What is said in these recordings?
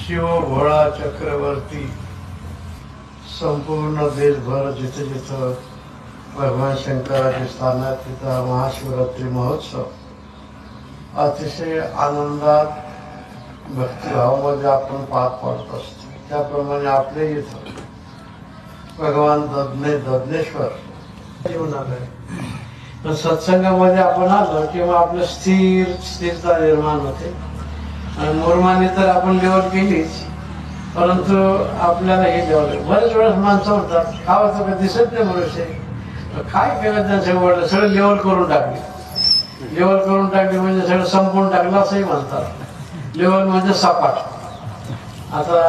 शिव भोळा चक्रवर्ती संपूर्ण देशभर जिथे जिथं भगवान शंकराचे स्थानात तिथं महाशिवरात्री महोत्सव अतिशय आनंदात भक्तिभावामध्ये आपण पार पाडत असतो. त्याप्रमाणे आपल्या इथं भगवान ददनेश्वर जीवनात आहे. तर सत्संगामध्ये आपण आलो किंवा आपलं स्थिरता निर्माण होते. आणि मुरमाने तर आपण लेवल केलीच, परंतु आपल्याला हे लेवल बरेच वेळेस माणसं म्हणतात खावं तर दिसत नाही मनुष्य काय केलं त्यांचं वडलं सगळं लेवल करून टाकले. लेवल करून टाकले म्हणजे सगळं संपवून टाकलं असंही म्हणतात. लेवल म्हणजे सपाट. आता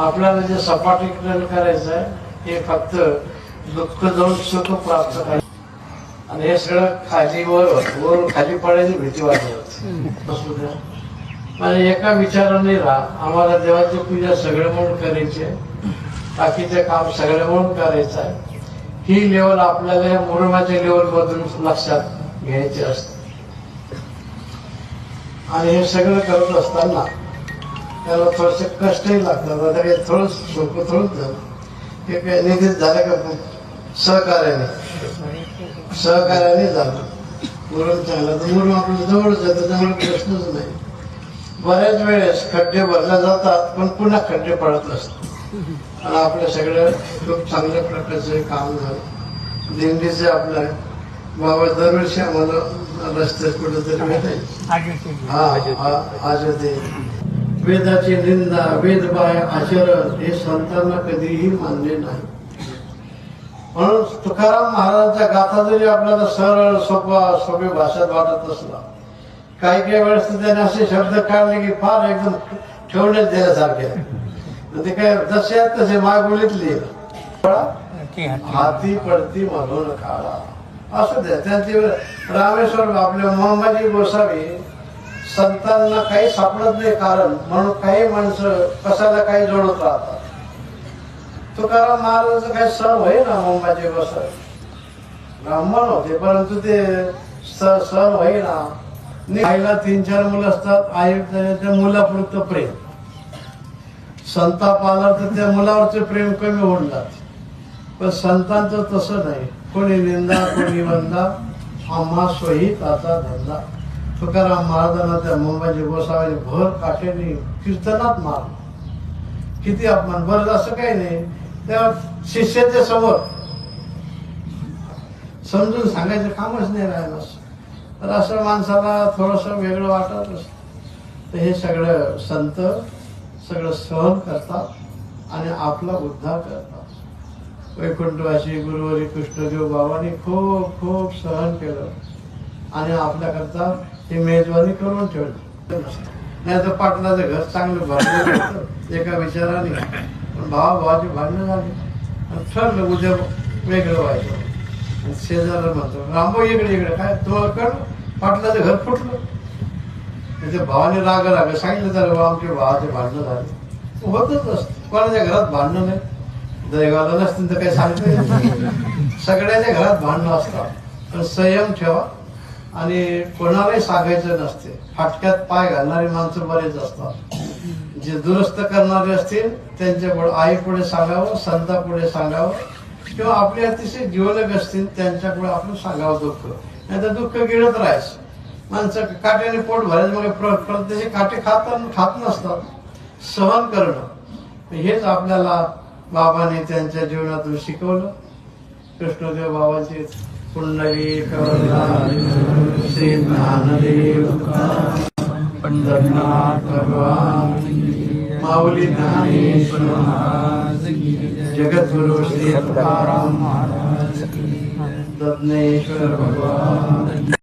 आपल्याला जे सपाटीकरण करायचं आहे हे फक्त दुःख जाऊन सुख प्राप्त करायचं. आणि हे सगळं खाली वरून खाली पडायची भीती वाटत. म्हणजे एका विचाराने राहा आम्हाला देवाची पूजा सगळं म्हणून करायची आहे, बाकीचे काम सगळं म्हणून करायचं आहे. ही लेवल आपल्याला मुरुमाच्या लेवलमधून लक्षात घ्यायची असते. आणि हे सगळं करत असताना त्याला थोडेसे कष्टही लागतात. आता काही थोडं सोपं थोडंच झालं हे काही निधीच झालं का सहकार्याने झालं. मुरुम चांगला तर मुरुम आपल्या जवळच जातं, त्यामुळे प्रश्नच नाही. बऱ्याच वेळेस खड्डे भरले जातात पण पुन्हा खड्डे पडत असतात. आणि आपलं सगळं खूप चांगल्या प्रकारचं काम झालं. दिंडीचे आपलं बाबा दरवर्षी आम्हाला रस्त्यात कुठेतरी भेटायचे. आज ते वेदाची निंदा वेदबाह्य आचरण हे संतांना कधीही मानले नाही. म्हणून तुकाराम महाराजांच्या गाथा जरी आपल्याला सरळ सोपी भाषेत वाटत असला, काही काही वेळेस त्याने असे शब्द काढले की फार एकदम ठेवण्यात दिल्यासारखे. ते काय जसे आहेत तसे मागोलीतले हाती पडती म्हणून काढा असू द्या. त्यांचे रामेश्वर आपले मोहम्मदी गोसावी संतांना काही सापडत नाही कारण म्हणून काही माणसं कशाला काही जोडत राहतात. तुकाराम महाराजांचं काही सण होई ना मोहम्मदी गोसावी ब्राह्मण होते परंतु ते सण होई ना. आईला 3-4 मुलं असतात, आई त्या मुलापुरतं प्रेम. संताप आला तर त्या मुलावरचे प्रेम कमी होऊन जाते. पण संतांचं तसं नाही. कोणी निंदा कोणी वंदा आम्हा स्वहिताचा धंदा. तुकाराम महाराजांना त्या मुंबईच्या गोसावी भर काठेने कीर्तनात मार. किती अपमान. बरं असं काही नाही. त्या शिष्याच्या समोर समजून सांगायचं कामच नाही राहिलं. तर असं माणसाला थोडंसं वेगळं वाटत असतं. तर हे सगळं संत सगळं सहन करतात आणि आपला उद्धार करतात. वैकुंठवासी गुरुवारी कृष्णदेव बाबांनी खूप खूप सहन केलं आणि आपल्याकरता ही मेजवानी करून ठेवली. नाही तर पाटलाचं घर चांगलं भरलं एका विचाराने. पण भावाची भांडणं झाली ठरलं उद्या वेगळं व्हायचं. शेजारला म्हणतो रामभाऊ इकडे काय तुम्हाला कळ पाटलाचं घर फुटलं. त्याच्या भावाने राग सांगितलं तर आमच्या भावाचे भांडणं झाले. होतच असतं. कोणाच्या घरात भांडणं नाही. दैवाला नसतील तर काही सांगता. सगळ्याच्या घरात भांडणं असतात. पण संयम ठेवा आणि कोणालाही सांगायचं नसते. फाटक्यात पाय घालणारी माणसं बरेच असतात. जे दुरुस्त करणारे असतील त्यांच्या पुढे आई पुढे सांगावं, संता पुढे सांगावं किंवा आपले अतिशय जीवलग असतील त्यांच्या पुढे आपण सांगावं दुःख. नाही तर दुःख गिळत राहायचं. माणसं काट्याने पोट भरायचं मग प्रत्येक काटे खात नसतात. सहन करणं हेच आपल्याला बाबांनी त्यांच्या जीवनातून शिकवलं. कृष्णदेव बाबांची पुंडली श्री ज्ञानदेव पंढरनाथ भगवान माऊली ज्ञानेश्वर जगद्गुरु श्री तुकाराम महाराज ददनेश्वर भगवान